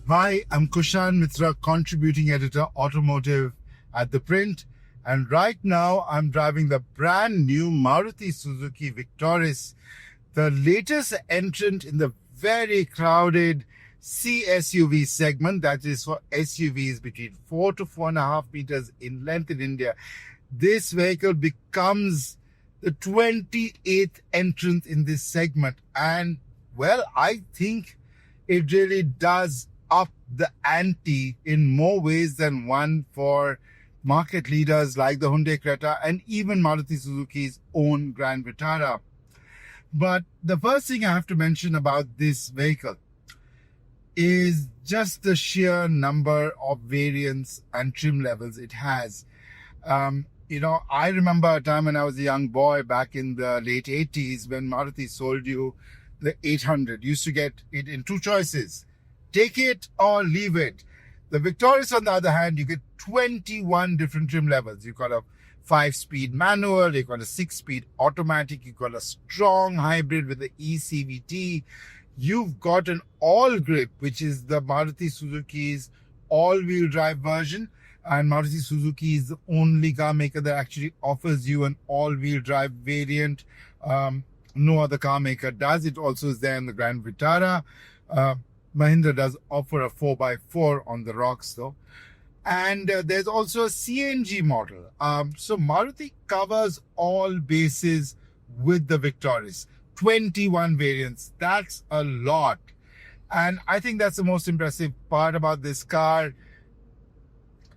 Hi, I'm Kushan Mitra, Contributing Editor Automotive at ThePrint. And right now I'm driving the brand new Maruti-Suzuki Victoris, the latest entrant in the very crowded C-SUV segment, that is for SUVs between 4 to 4.5 meters in length in India. This vehicle becomes the 28th entrant in this segment. And well, I think it really does up the ante in more ways than one for market leaders like the Hyundai Creta and even Maruti Suzuki's own Grand Vitara. But the first thing I have to mention about this vehicle is just the sheer number of variants and trim levels it has. I remember a time when I was a young boy back in the late 80s when Maruti sold you the 800. You used to get it in two choices. Take it or leave it. The Victoris, on the other hand, you get 21 different trim levels. You've got a 5-speed manual, you've got a 6-speed automatic, you've got a strong hybrid with the eCVT. You've got an all-grip, which is the Maruti Suzuki's all-wheel drive version. And Maruti Suzuki is the only car maker that actually offers you an all-wheel drive variant. No other car maker does. It also is there in the Grand Vitara. Mahindra does offer a 4x4 on the rocks though. And there's also a CNG model. So Maruti covers all bases with the Victoris. 21 variants. That's a lot. And I think that's the most impressive part about this car.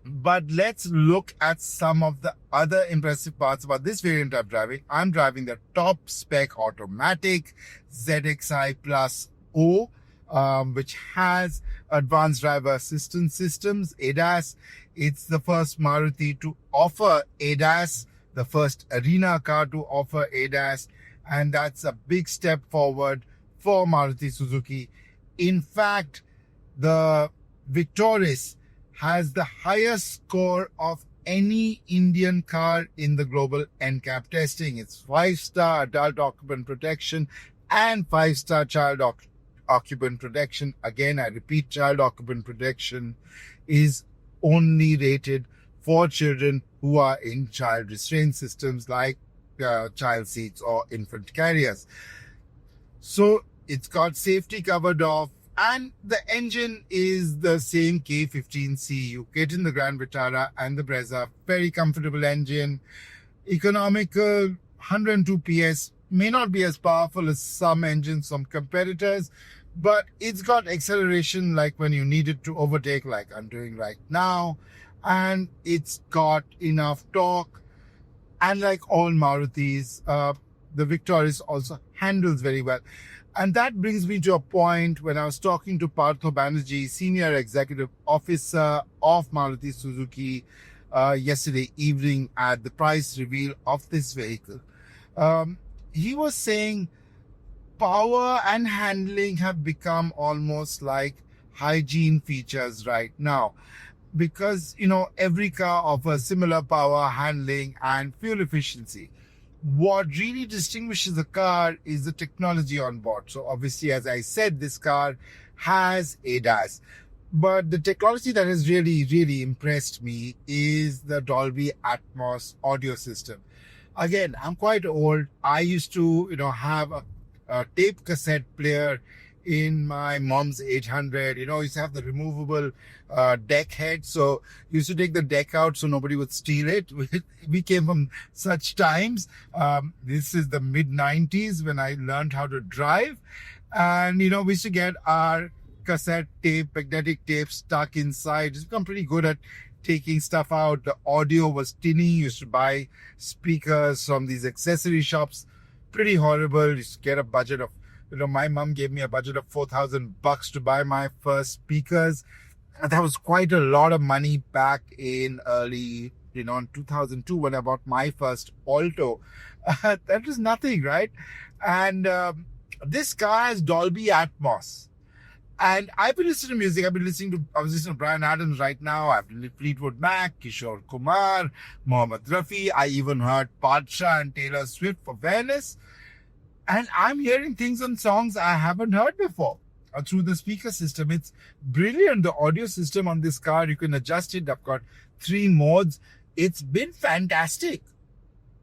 But let's look at some of the other impressive parts about this variant I'm driving. I'm driving the top spec automatic ZXi Plus O, which has advanced driver assistance systems, ADAS. It's the first Maruti to offer ADAS, the first arena car to offer ADAS. And that's a big step forward for Maruti Suzuki. In fact, the Victoris has the highest score of any Indian car in the global NCAP testing. It's 5-star adult occupant protection and 5-star child occupant protection. Again, I repeat, child occupant protection is only rated for children who are in child restraint systems like child seats or infant carriers. So it's got safety covered off. And the engine is the same K15C you get in the Grand Vitara and the Brezza. Very comfortable engine, economical, 102 PS. May not be as powerful as some engines from competitors, but it's got acceleration like when you need it to overtake, like I'm doing right now. And it's got enough torque. And like all Marutis, the Victoris also handles very well. And that brings me to a point when I was talking to Partho Banerjee, Senior Executive Officer of Maruti Suzuki, yesterday evening at the price reveal of this vehicle. He was saying power and handling have become almost like hygiene features right now. Because, every car offers similar power, handling, and fuel efficiency. What really distinguishes a car is the technology on board. So obviously, as I said, this car has ADAS. But the technology that has really, really impressed me is the Dolby Atmos audio system. Again, I'm quite old. I used to, have a tape cassette player in my mom's 800. Used to have the removable deck head. So used to take the deck out so nobody would steal it. We came from such times. This is the mid-90s when I learned how to drive. And, we used to get our cassette tape, magnetic tape stuck inside. It's become pretty good at taking stuff out. The audio was tinny. Used to buy speakers from these accessory shops. Pretty horrible. Used to get a budget of my mom gave me a budget of $4,000 to buy my first speakers. And that was quite a lot of money back in early, in 2002 when I bought my first Alto. That was nothing, right? And this car has Dolby Atmos. And I've been listening to music. I was listening to Bryan Adams right now. I've been Fleetwood Mac, Kishore Kumar, Mohammed Rafi. I even heard Padsha and Taylor Swift for fairness. And I'm hearing things on songs I haven't heard before. through the speaker system. It's brilliant. The audio system on this car, you can adjust it. I've got 3 modes. It's been fantastic.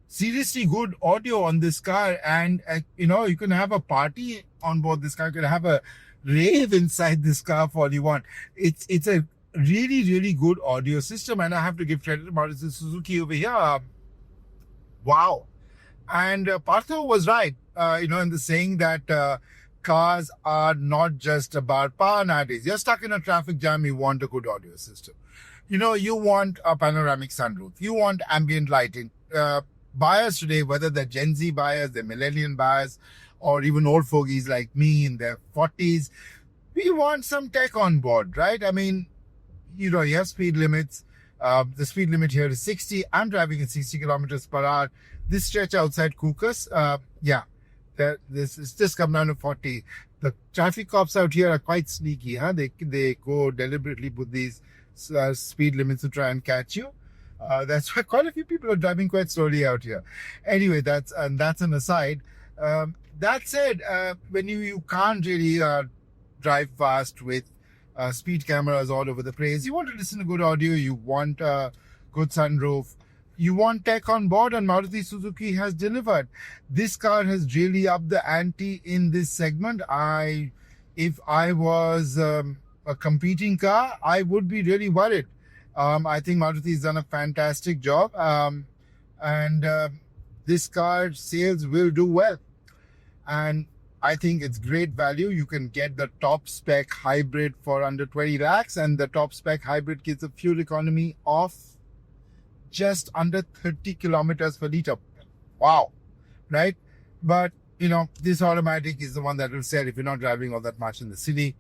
Seriously good audio on this car, and you can have a party on board this car. You can have a rave inside this car for all you want. It's a really good audio system, and I have to give credit to Maruti-Suzuki over here. Wow. And Partho was right, in the saying that cars are not just about power nowadays. You're stuck in a traffic jam, you want a good audio system. You want a panoramic sunroof. You want ambient lighting. Buyers today, whether they're Gen Z buyers, they're millennial buyers, or even old fogies like me in their 40s, we want some tech on board, right? I mean, you have speed limits. The speed limit here is 60. I'm driving at 60 kilometers per hour. This stretch outside Kukas, this is just come down to 40. The traffic cops out here are quite sneaky, huh? They go deliberately put these speed limits to try and catch you. That's why quite a few people are driving quite slowly out here. Anyway, that's an aside. That said, when you can't really drive fast with speed cameras all over the place, you want to listen to good audio, you want a good sunroof, you want tech on board, and Maruti Suzuki has delivered. This car has really upped the ante in this segment. If I was a competing car, I would be really worried. I think Maruti's done a fantastic job, and this car sales will do well. And I think it's great value. You can get the top spec hybrid for under 20 lakhs, and the top spec hybrid gives a fuel economy of just under 30 kilometers per liter. Wow, right? But, this automatic is the one that will sell if you're not driving all that much in the city.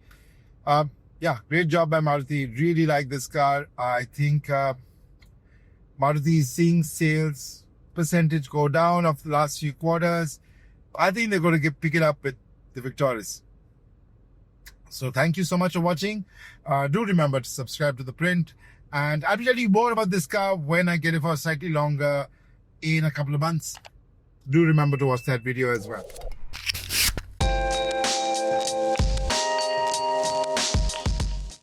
Great job by Maruti. Really like this car. I think Maruti is seeing sales percentage go down of the last few quarters. I think they're going to pick it up with the Victoris. So thank you so much for watching. Do remember to subscribe to ThePrint. And I'll tell you more about this car when I get it for slightly longer in a couple of months. Do remember to watch that video as well.